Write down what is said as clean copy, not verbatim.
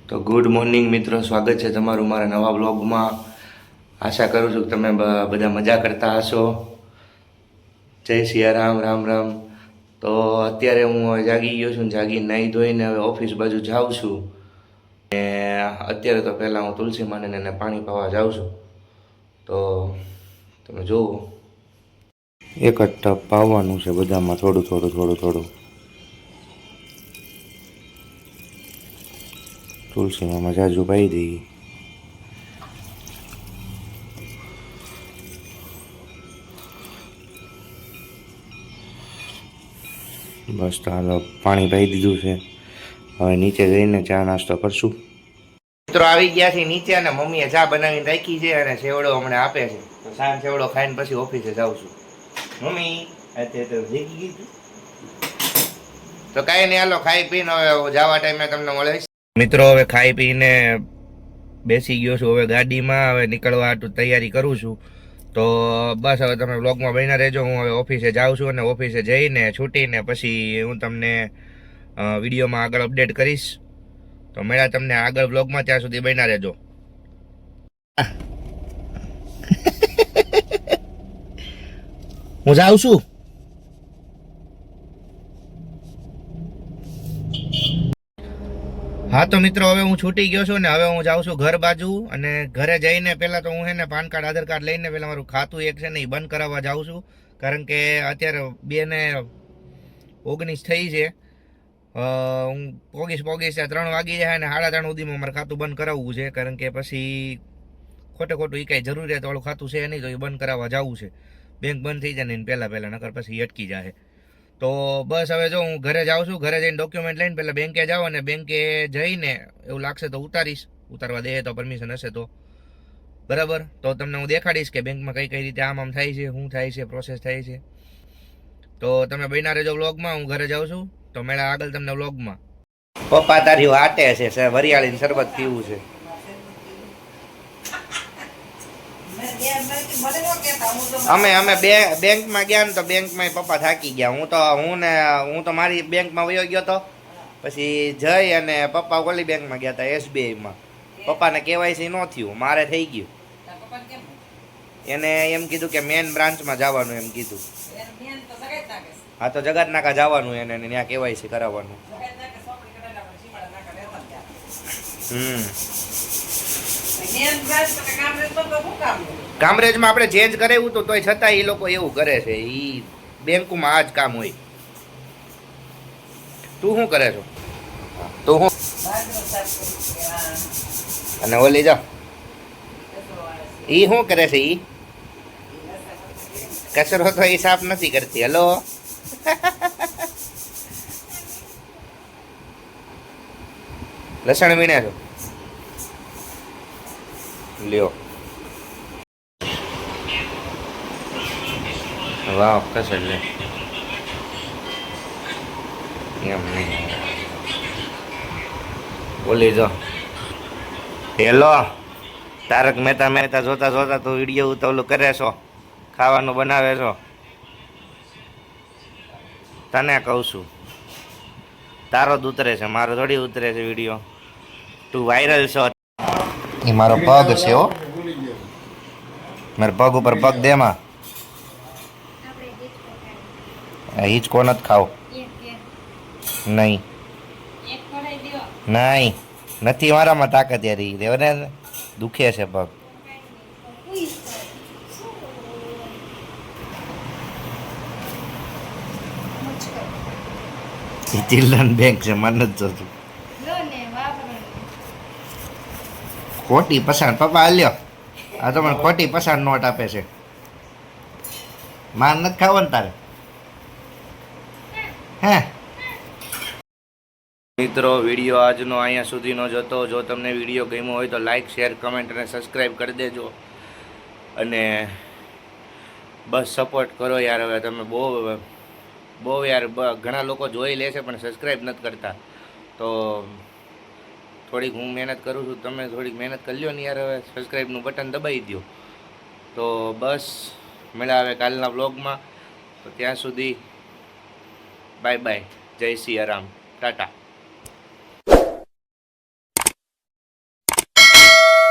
તો good morning મિત્રો, સ્વાગત છે તમારું મારા નવા બ્લોગમાં। આશા કરું છું કે તમે બધા મજા કરતા હશો। જય સિયારામ, રામ રામ। તો અત્યારે હું જાગી ગયો છું, જાગી નાહી ધોઈને હવે ઓફિસ બાજુ જાઉં છું। ને અત્યારે તો પહેલાં હું તુલસી માને એને પાણી પાવા જાઉં છું। તો તમે જુઓ, એક જ ટપ પાવાનું છે બધામાં, થોડું થોડું થોડું થોડું। તુલસીમાં જાજુ પાઈ દઈએ। બસ તો હાલો, પાણી પાઈ દીધું છે। હવે નીચે જઈને ચા નાસ્તો કરશું। મિત્રો આવી ગયા છે નીચે અને મમ્મીએ ચા બનાવીને રાખી છે અને સેવડો હમણાં આપે છે। તો સાંજ સેવડો ખાઈને પછી ઓફિસે જાઉં છું। મમ્મી અત્યારે તો ભેગી ગઈ તો કાંઈ નહીં, હાલો ખાઈ પીને હવે જવા ટાઈમે તમને મળીશ। મિત્રો હવે ખાઈ પીને બેસી ગયો છું હવે ગાડીમાં, હવે નીકળવા હાટુ તૈયારી કરું છું। તો બસ હવે તમે વ્લોગમાં બન્યા રહેજો। હું હવે ઓફિસે જાઉં છું અને ઓફિસે જઈને છૂટીને પછી હું તમને વિડીયોમાં આગળ અપડેટ કરીશ। તો મળ્યા તમને આગળ વ્લોગમાં, ત્યાં સુધી બન્યા રહેજો। હું જાઉં છું। હા તો મિત્રો, હવે હું છૂટી ગયો છું ને હવે હું જાઉં છું ઘર બાજુ। અને ઘરે જઈને પહેલાં તો હું છે ને પાન કાર્ડ, આધાર કાર્ડ લઈને પહેલાં મારું ખાતું એક છે ને એ બંધ કરાવવા જાઉં છું। કારણ કે અત્યારે 2:19 થઈ છે। હું પોગીશ 3 વાગી જાય અને 3:30 સુધીમાં મારે ખાતું બંધ કરાવવું છે। કારણ કે પછી ખોટું એ કાંઈ જરૂરિયાતવાળું ખાતું છે નહીં, તો એ બંધ કરાવવા જવું છે। બેંક બંધ થઈ જાય ને પહેલાં નકર પછી અટકી જાય। તો બસ હવે જો હું ઘરે જાઉં છું, ઘરે જઈને ડોક્યુમેન્ટ લઈને પહેલાં બેંકે જાઉં અને બેંકે જઈને એવું લાગશે તો ઉતારીશ, ઉતારવા દે તો, પરમિશન હશે તો બરાબર। તો તમને હું દેખાડીશ કે બેંકમાં કઈ રીતે આમ થાય છે, શું થાય છે, પ્રોસેસ થાય છે। તો તમે બન્યા રહેજો વ્લોગમાં, હું ઘરે જાઉં છું। તો મેળા આગળ તમને વ્લોગમાં। પપ્પા તારી વાટે છે, વરિયાળીનું શરબત પીવું છે। અમે બેંકમાં ગયા ને તો બેંકમાં પપ્પા થાકી ગયા। હું તો મારી બેંકમાં વયો ગયો તો, પછી જઈ અને પપ્પા ઓલી બેંકમાં ગયા હતા, SBIમાં। પપ્પાને કેવાયસી ન થયું, મારે થઈ ગયું। એને એમ કીધું કે મેન બ્રાન્ચમાં જવાનું એમ કીધું। હા તો જગતનાકા જવાનું, એને ત્યાં કેવાયસી કરાવવાનું। કામરેજમાં આપણે ચેન્જ કરાવ્યું તો તોય છતાં એ લોકો એવું કરે છે, એ બેંકમાં આ જ કામ હોય। તું શું કરે છો? તું શું અને ઓલી જા ઈ શું કરે છે? ઈ કચરો તો એ સાફ નથી કરતી। હલો લસણ વીણે છો? લ્યો, વાહ કસર લે એમ નહીં બોલી જો। હેલો, તારક મહેતા જોતા જોતા તો વિડીયો ઉતાવલું કરે છો, ખાવાનું બનાવે છો? તને કહું છું, તારો જ ઉતરે છે, મારો થોડી ઉતરે છે વિડીયો। તું વાયરલ છો। એ મારો પગ છે હો, મારા પગ ઉપર પગ દે માં। હિંચકો નથી ખાવ? નહીં નહીં, નથી મારામાં તાકાત યાર, દેવને દુખે છે પગ। ચિલ્ડ્રન બેંક છે, મને જ જોતું ખોટી પસાણ। પપ્પા હાલ્યો, આ તો મને ખોટી પસાણ નોટ આપે છે। માર નથી ખાવો ને તારે? હે મિત્રો, વિડીયો આજનો અહીંયા સુધીનો જ હતો। જો તમને વિડીયો ગમ્યો હોય તો લાઈક, શેર, કમેન્ટ અને સબસ્ક્રાઈબ કરી દેજો। અને બસ સપોર્ટ કરો યાર। હવે તમે બહુ યાર ઘણા લોકો જોઈ લે છે પણ સબસ્ક્રાઈબ નથી કરતા। તો થોડીક હું મહેનત કરું છું, તમે થોડીક મહેનત કરી લ્યો ને યાર। હવે સબસ્ક્રાઈબનું બટન દબાવી દો। તો બસ મળ્યા હવે કાલના વ્લોગમાં। તો ત્યાં સુધી બાય બાય, જય સિયારામ, ટાટા।